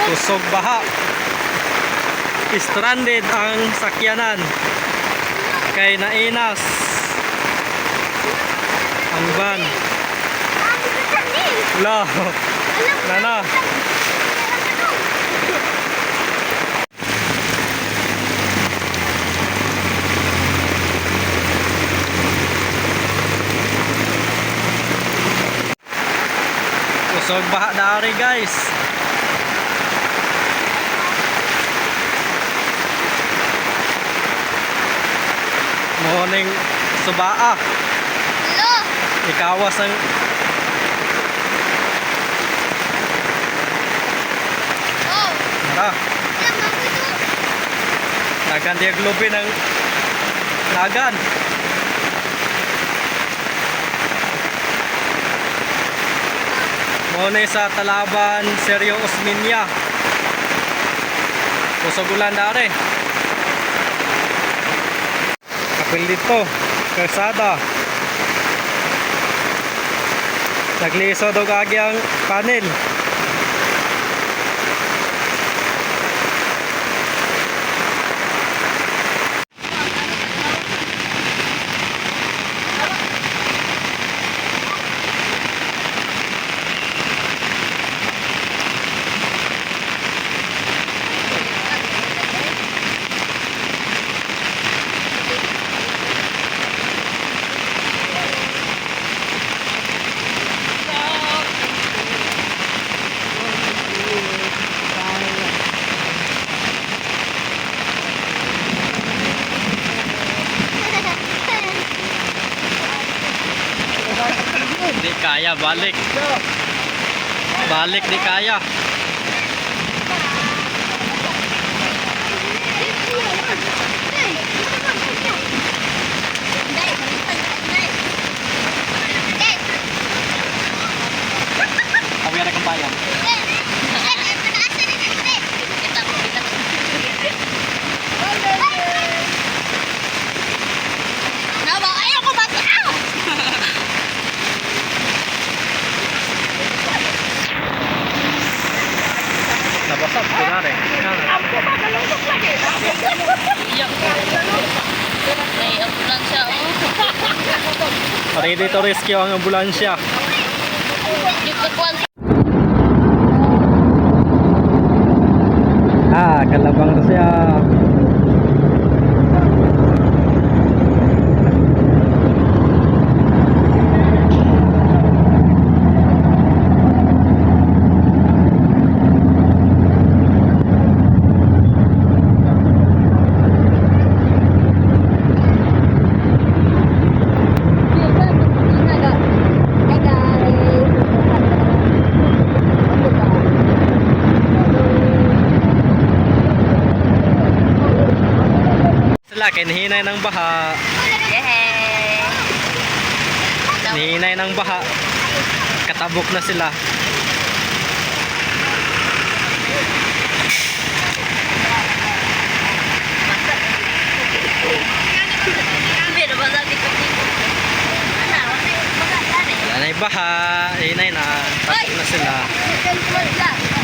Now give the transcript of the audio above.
Kusog baha. Stranded ang sakyanan. Kay nainas ang van. Wala. Nana. Kusog baha dari guys. Morning subaa. Hello. Ikawas ang Oh. Tara. Alam mo ito. Nagan dia globin ng nagan. Muna sa Talaban, Seryo Osminya. Kusog ulan dari. Kapil dito, Kalsada. Nagliso daw kagi ang panel. Di kaya balik. Balik di kaya. Kami ada kembayang. Nabasag ko na rin. May ambulansya. Ready to rescue ang ambulansya. Kalabang na siya. Sila kinihinay ng baha. Hinihinay ng baha. Katabok na sila. Wala na yung baha. Hinay na. Tabok na sila.